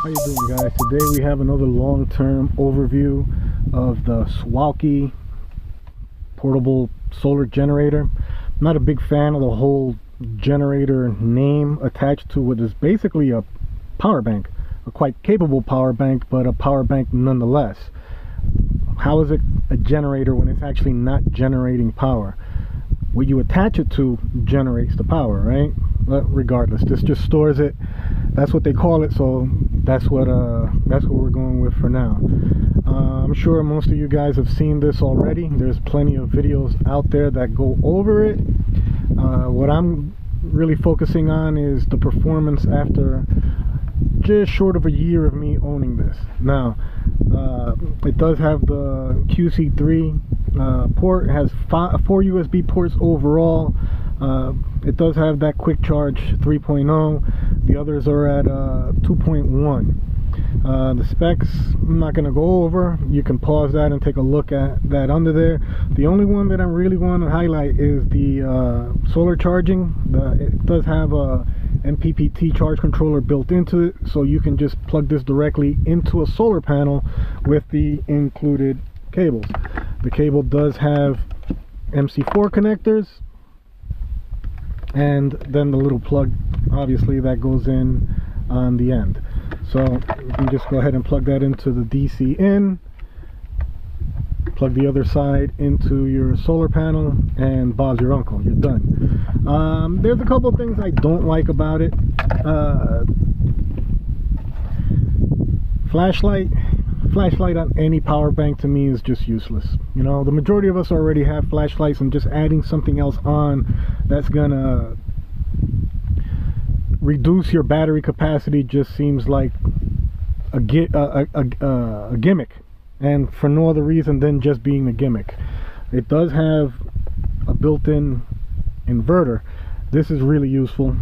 How you doing, guys? Today we have another long-term overview of the Suaoki portable solar generator. I'm not a big fan of the whole generator name attached to what is basically a power bank, a quite capable power bank, but a power bank nonetheless. How is it a generator when it's actually not generating power? What you attach it to generates the power, right? But regardless, this just stores it. That's what they call it, so that's what we're going with for now. I'm sure most of you guys have seen this already. There's plenty of videos out there that go over it. What I'm really focusing on is the performance after just short of a year of me owning this. Now, it does have the QC3 port. It has 4 USB ports overall. It does have that quick charge 3.0. The others are at 2.1. The specs I'm not going to go over. You can pause that and take a look at that under there. The only one that I really want to highlight is the solar charging. It does have a MPPT charge controller built into it, so you can just plug this directly into a solar panel with the included cables. The cable does have MC4 connectors, and then the little plug obviously that goes in on the end. So you can just go ahead and plug that into the DC in, plug the other side into your solar panel, and Bob's your uncle, you're done. There's a couple of things I don't like about it. Flashlight on any power bank to me is just useless. You know, the majority of us already have flashlights, and just adding something else on that's gonna reduce your battery capacity just seems like a gimmick, and for no other reason than just being a gimmick. It does have a built-in inverter. This is really useful.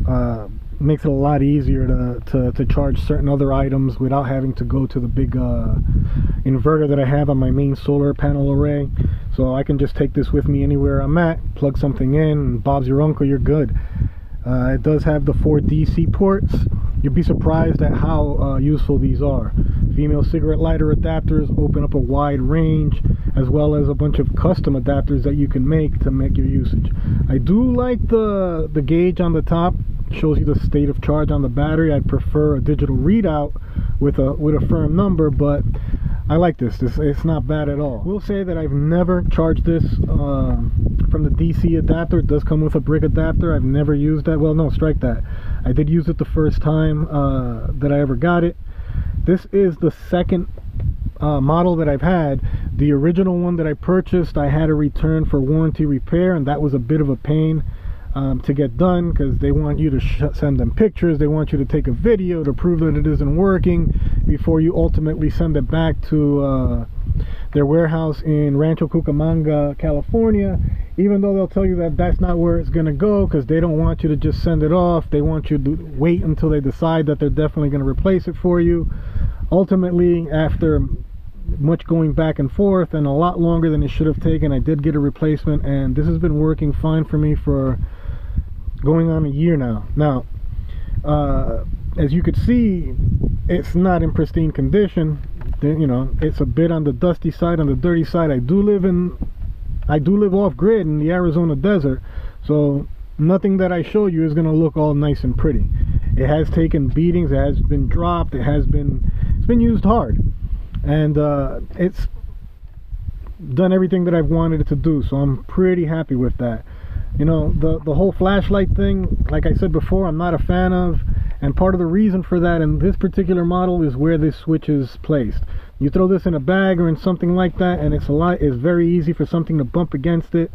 Makes it a lot easier to charge certain other items without having to go to the big inverter that I have on my main solar panel array. So I can just take this with me anywhere I'm at, plug something in, and Bob's your uncle, you're good. It does have the 4 DC ports. You'd be surprised at how useful these are. Female cigarette lighter adapters open up a wide range, as well as a bunch of custom adapters that you can make to make your usage. I do like the gauge on the top. Shows you the state of charge on the battery. I'd prefer a digital readout with a firm number, but I like this. It's not bad at all. We'll say that I've never charged this from the DC adapter. It does come with a brick adapter. I've never used that. Well, no, strike that. I did use it the first time that I ever got it. This is the second model that I've had. The original one that I purchased, I had a return for warranty repair, and that was a bit of a pain to get done, because they want you to send them pictures. They want you to take a video to prove that it isn't working before you ultimately send it back to their warehouse in Rancho Cucamonga, California, even though they'll tell you that that's not where it's going to go, because they don't want you to just send it off. They want you to wait until they decide that they're definitely going to replace it for you. Ultimately, after much going back and forth and a lot longer than it should have taken, I did get a replacement, and this has been working fine for me for going on a year now. Now, as you could see, it's not in pristine condition. You know, it's a bit on the dusty side, on the dirty side. I do live off grid in the Arizona desert, so nothing that I show you is going to look all nice and pretty. It has taken beatings. It has been dropped. It's been used hard, and it's done everything that I've wanted it to do, so I'm pretty happy with that. You know, the whole flashlight thing, like I said before, I'm not a fan of, and part of the reason for that in this particular model is where this switch is placed. You throw this in a bag or in something like that, and it's very easy for something to bump against it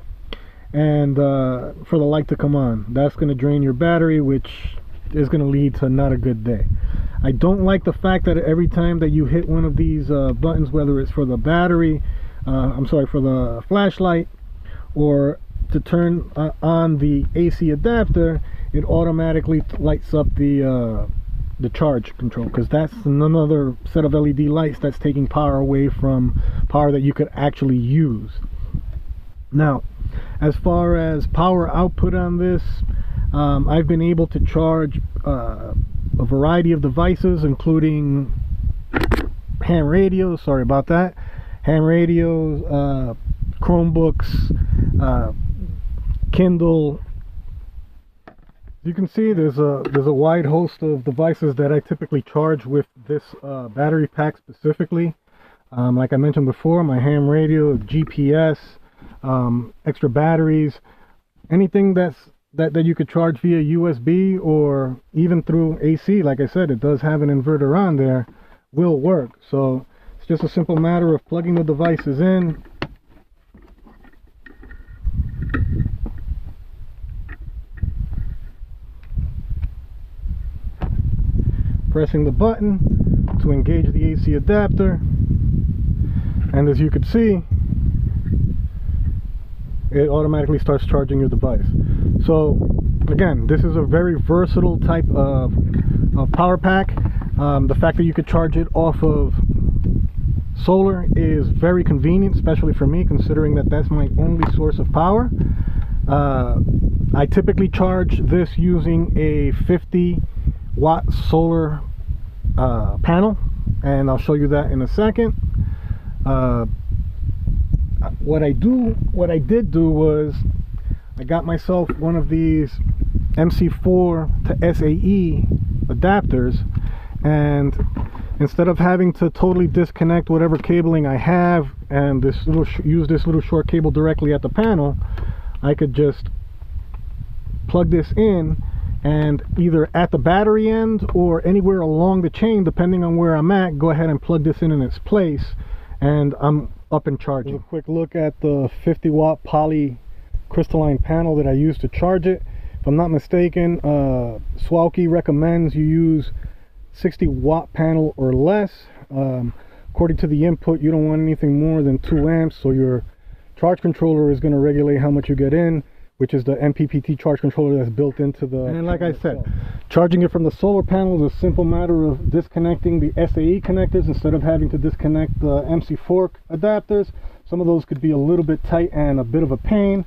and for the light to come on. That's going to drain your battery, which is going to lead to not a good day. I don't like the fact that every time that you hit one of these buttons, whether it's for the battery, for the flashlight, or to turn on the AC adapter, it automatically lights up the charge control, because that's another set of LED lights that's taking power away from power that you could actually use. Now, as far as power output on this, I've been able to charge a variety of devices, including ham radios, sorry about that, ham radios, Chromebooks, Kindle. You can see there's a wide host of devices that I typically charge with this battery pack specifically. Like I mentioned before, my ham radio, GPS, extra batteries, anything that you could charge via USB or even through AC. Like I said, it does have an inverter on there, will work. So it's just a simple matter of plugging the devices in, pressing the button to engage the AC adapter, and as you can see, it automatically starts charging your device. So again, this is a very versatile type of power pack. The fact that you could charge it off of solar is very convenient, especially for me, considering that that's my only source of power. I typically charge this using a 50-watt solar panel, and I'll show you that in a second. What I did do was I got myself one of these MC4 to SAE adapters, and instead of having to totally disconnect whatever cabling I have and use this little short cable directly at the panel, I could just plug this in, and either at the battery end or anywhere along the chain, depending on where I'm at, go ahead and plug this in its place, and I'm up and charging. A quick look at the 50-watt poly crystalline panel that I use to charge it. If I'm not mistaken, Suaoki recommends you use 60-watt panel or less. According to the input, you don't want anything more than 2 amps, so your charge controller is going to regulate how much you get in, which is the MPPT charge controller that's built into the... And like I said, charging it from the solar panel is a simple matter of disconnecting the SAE connectors instead of having to disconnect the MC4 adapters. Some of those could be a little bit tight and a bit of a pain.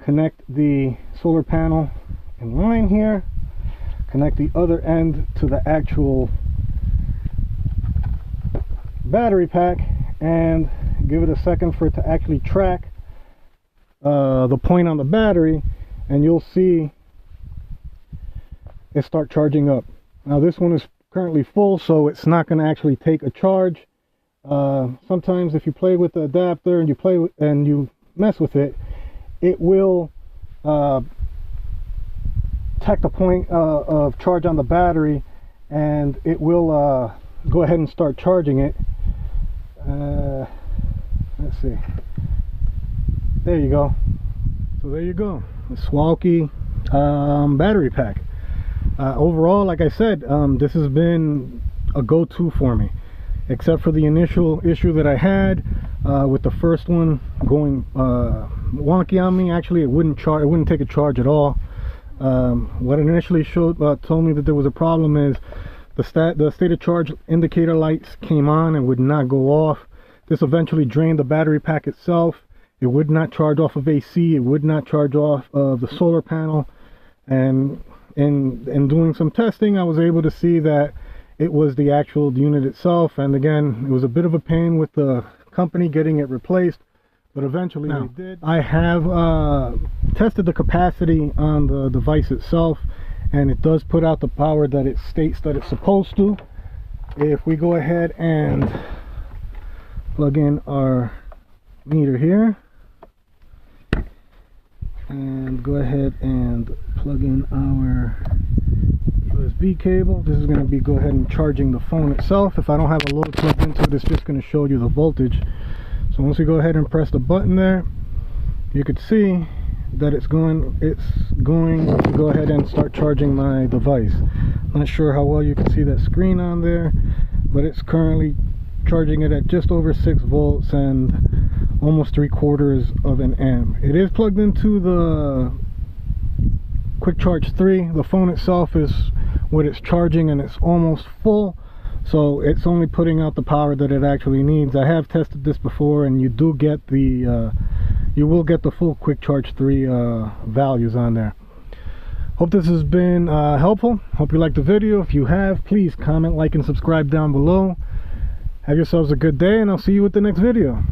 Connect the solar panel in line here, connect the other end to the actual battery pack, and give it a second for it to actually track the point on the battery, and you'll see it start charging up. Now this one is currently full, so it's not going to actually take a charge. Sometimes if you play with the adapter and you mess with it, it will detect the point of charge on the battery, and it will go ahead and start charging it. Let's see. There you go. So there you go, the Suaoki battery pack. Overall, like I said, this has been a go-to for me, except for the initial issue that I had with the first one going wonky on me. Actually, it wouldn't take a charge at all. What it initially told me that there was a problem is the state of charge indicator lights came on and would not go off. This eventually drained the battery pack itself. It would not charge off of AC. It would not charge off of the solar panel. And in doing some testing, I was able to see that it was the actual unit itself. And again, it was a bit of a pain with the company getting it replaced, but eventually they did. I have tested the capacity on the device itself, and it does put out the power that it states that it's supposed to. If we go ahead and plug in our meter here, and go ahead and plug in our USB cable, this is going to be go ahead and charging the phone itself. If I don't have a load plugged into it, it's just going to show you the voltage. So once we go ahead and press the button there, you could see that it's going to go ahead and start charging my device. Not sure how well you can see that screen on there, but it's currently charging it at just over 6 volts and almost 3/4 of an amp. It is plugged into the Quick Charge 3. The phone itself is what it's charging, and it's almost full, so it's only putting out the power that it actually needs. I have tested this before, and you do get the you will get the full Quick Charge 3 values on there. Hope this has been helpful. Hope you liked the video. If you have, please comment, like, and subscribe down below. Have yourselves a good day, and I'll see you with the next video.